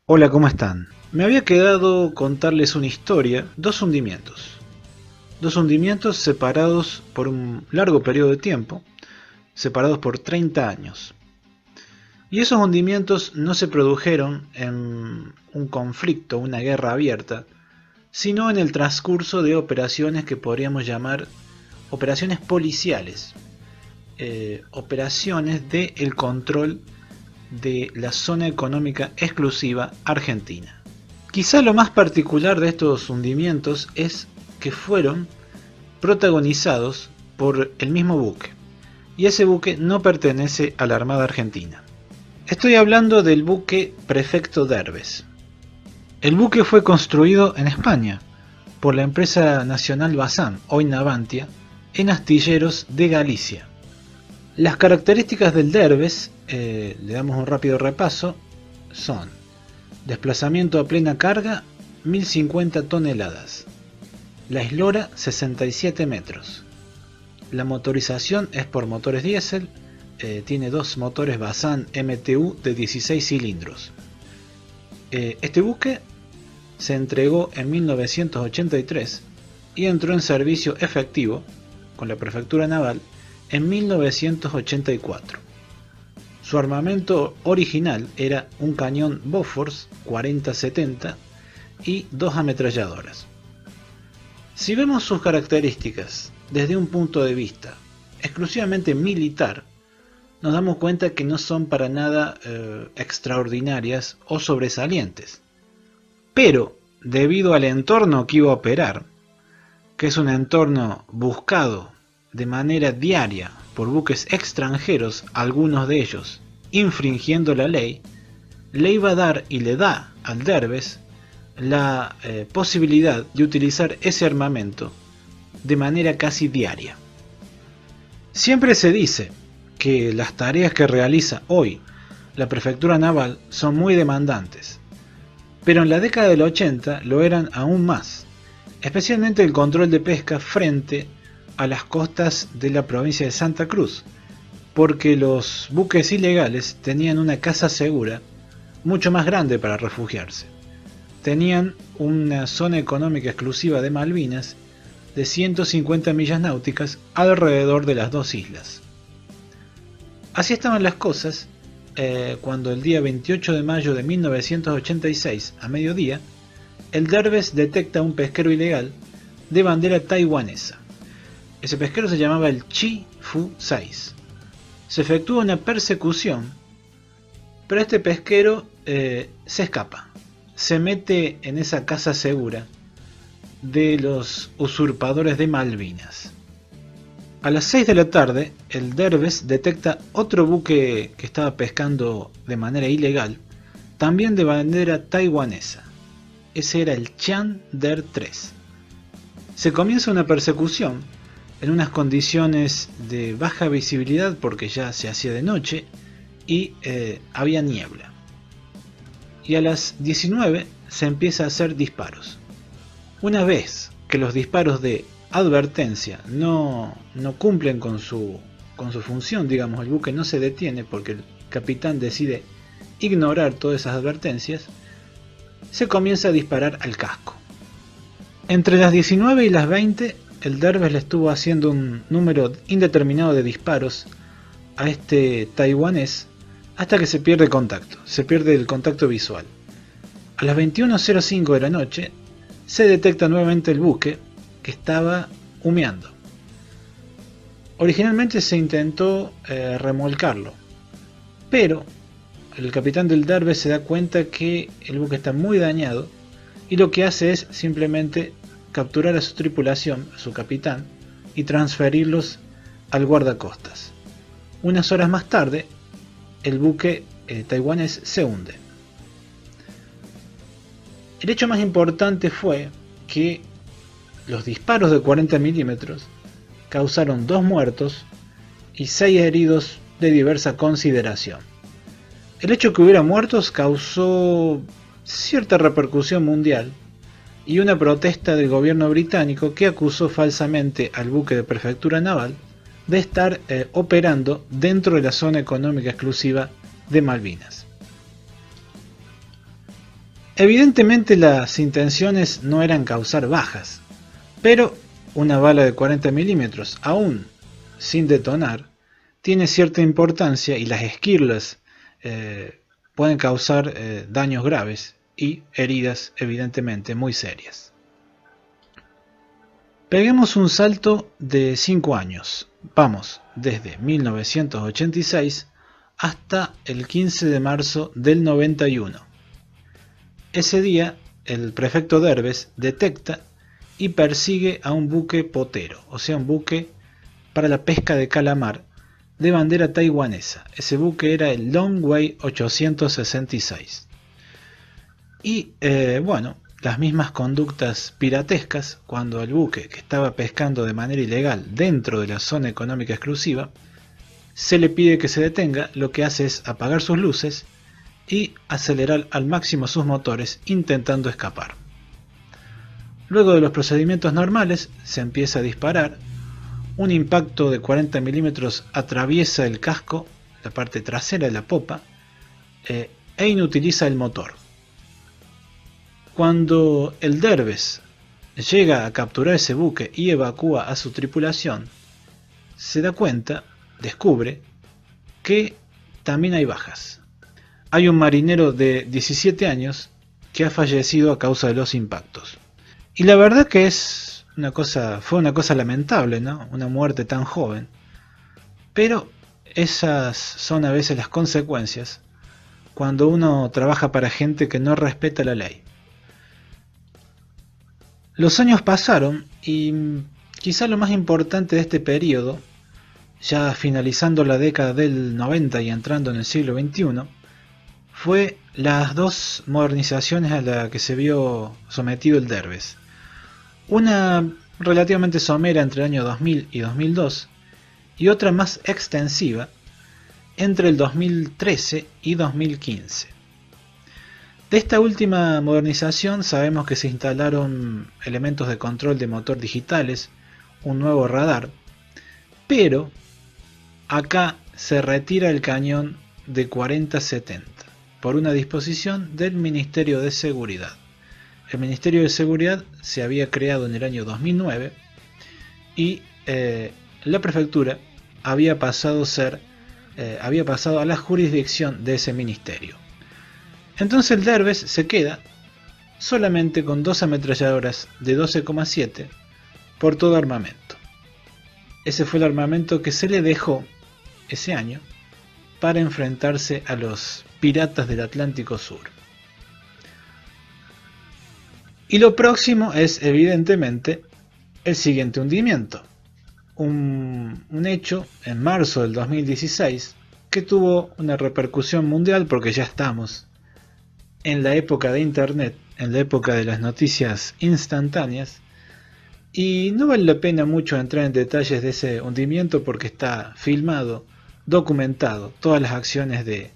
Hola, ¿cómo están? Me había quedado contarles una historia, dos hundimientos separados por un largo periodo de tiempo, separados por 30 años. Y esos hundimientos no se produjeron en un conflicto, una guerra abierta, sino en el transcurso de operaciones que podríamos llamar operaciones policiales, operaciones de el control de la zona económica exclusiva argentina. Quizá lo más particular de estos hundimientos es que fueron protagonizados por el mismo buque, y ese buque no pertenece a la Armada Argentina. Estoy hablando del buque Prefecto Derbez. El buque fue construido en España por la empresa nacional Bazán, hoy Navantia, en astilleros de Galicia. Las características del Derbez, le damos un rápido repaso, son desplazamiento a plena carga 1050 toneladas, la eslora 67 metros, la motorización es por motores diésel, tiene dos motores Bazán MTU de 16 cilindros. Este buque se entregó en 1983 y entró en servicio efectivo con la Prefectura Naval en 1984. Su armamento original era un cañón Bofors 40-70 y dos ametralladoras. Si vemos sus características desde un punto de vista exclusivamente militar, nos damos cuenta que no son para nada extraordinarias o sobresalientes. Pero, debido al entorno que iba a operar, que es un entorno buscado de manera diaria por buques extranjeros, algunos de ellos infringiendo la ley, le iba a dar y le da al Derbez la posibilidad de utilizar ese armamento de manera casi diaria. Siempre se dice que las tareas que realiza hoy la Prefectura Naval son muy demandantes, pero en la década del 80 lo eran aún más, especialmente el control de pesca frente a las costas de la provincia de Santa Cruz, porque los buques ilegales tenían una casa segura mucho más grande para refugiarse. Tenían una zona económica exclusiva de Malvinas de 150 millas náuticas alrededor de las dos islas. Así estaban las cosas cuando el día 28 de mayo de 1986, a mediodía, el Derbez detecta un pesquero ilegal de bandera taiwanesa. Ese pesquero se llamaba el Chi Fu 6. Se efectúa una persecución, pero este pesquero se escapa. Se mete en esa casa segura de los usurpadores de Malvinas. A las 6 de la tarde, el Derbez detecta otro buque que estaba pescando de manera ilegal, también de bandera taiwanesa. Ese era el Chan-Der 3. Se comienza una persecución en unas condiciones de baja visibilidad porque ya se hacía de noche y había niebla. Y a las 19 se empieza a hacer disparos. Una vez que los disparos de advertencia no cumplen con su función, digamos, el buque no se detiene porque el capitán decide ignorar todas esas advertencias, se comienza a disparar al casco. Entre las 19 y las 20, el Derbez le estuvo haciendo un número indeterminado de disparos a este taiwanés hasta que se pierde contacto, se pierde el contacto visual. A las 21:05 de la noche se detecta nuevamente el buque que estaba humeando. Originalmente se intentó remolcarlo, pero el capitán del Derbez se da cuenta que el buque está muy dañado y lo que hace es simplemente capturar a su tripulación, a su capitán, y transferirlos al guardacostas. Unas horas más tarde, el buque taiwanés se hunde. El hecho más importante fue que los disparos de 40 milímetros causaron 2 muertos y 6 heridos de diversa consideración. El hecho que hubiera muertos causó cierta repercusión mundial y una protesta del gobierno británico que acusó falsamente al buque de Prefectura Naval de estar operando dentro de la zona económica exclusiva de Malvinas. Evidentemente las intenciones no eran causar bajas, pero una bala de 40 milímetros, aún sin detonar, tiene cierta importancia y las esquirlas pueden causar daños graves y heridas evidentemente muy serias. Peguemos un salto de 5 años, vamos desde 1986 hasta el 15 de marzo del 91. Ese día el prefecto Derbez detecta y persigue a un buque potero, o sea un buque para la pesca de calamar de bandera taiwanesa. Ese buque era el Longwei 866. Y bueno, las mismas conductas piratescas cuando el buque que estaba pescando de manera ilegal dentro de la zona económica exclusiva se le pide que se detenga, lo que hace es apagar sus luces y acelerar al máximo sus motores intentando escapar. Luego de los procedimientos normales se empieza a disparar. Un impacto de 40 milímetros atraviesa el casco, la parte trasera de la popa, e inutiliza el motor. Cuando el Derbez llega a capturar ese buque y evacúa a su tripulación, se da cuenta, descubre, que también hay bajas. Hay un marinero de 17 años que ha fallecido a causa de los impactos. Y la verdad que fue una cosa lamentable, ¿no? Una muerte tan joven. Pero esas son a veces las consecuencias cuando uno trabaja para gente que no respeta la ley. Los años pasaron y quizá lo más importante de este periodo, ya finalizando la década del 90 y entrando en el siglo XXI, fue las dos modernizaciones a las que se vio sometido el Derbez. Una relativamente somera entre el año 2000 y 2002 y otra más extensiva entre el 2013 y 2015. De esta última modernización sabemos que se instalaron elementos de control de motor digitales, un nuevo radar, pero acá se retira el cañón de 40-70 por una disposición del Ministerio de Seguridad. El Ministerio de Seguridad se había creado en el año 2009 y la prefectura había pasado a la jurisdicción de ese ministerio. Entonces el Derbez se queda solamente con 2 ametralladoras de 12,7 por todo armamento. Ese fue el armamento que se le dejó ese año para enfrentarse a los piratas del Atlántico Sur. Y lo próximo es evidentemente el siguiente hundimiento. Un hecho en marzo del 2016 que tuvo una repercusión mundial porque ya estamos en la época de internet, en la época de las noticias instantáneas, y no vale la pena mucho entrar en detalles de ese hundimiento porque está filmado, documentado, todas las acciones de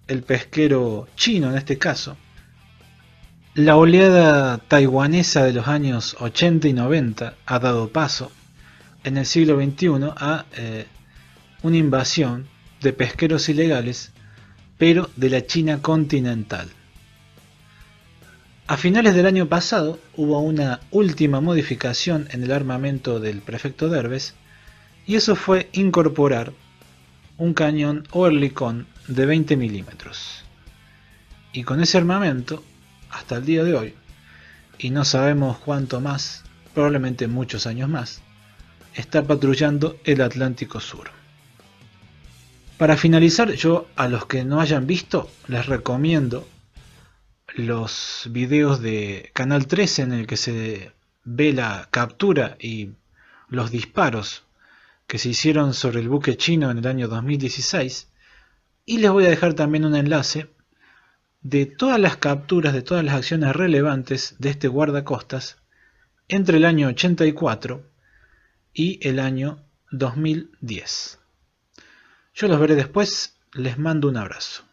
el pesquero chino en este caso. La oleada taiwanesa de los años 80 y 90 ha dado paso en el siglo XXI a una invasión de pesqueros ilegales, pero de la China continental. A finales del año pasado hubo una última modificación en el armamento del prefecto Derbez, y eso fue incorporar un cañón Oerlikon de 20 milímetros. Y con ese armamento, hasta el día de hoy, y no sabemos cuánto más, probablemente muchos años más, está patrullando el Atlántico Sur. Para finalizar, yo a los que no hayan visto les recomiendo los videos de Canal 13 en el que se ve la captura y los disparos que se hicieron sobre el buque chino en el año 2016, y les voy a dejar también un enlace de todas las capturas, de todas las acciones relevantes de este guardacostas entre el año 84 y el año 2010. Yo los veré después, les mando un abrazo.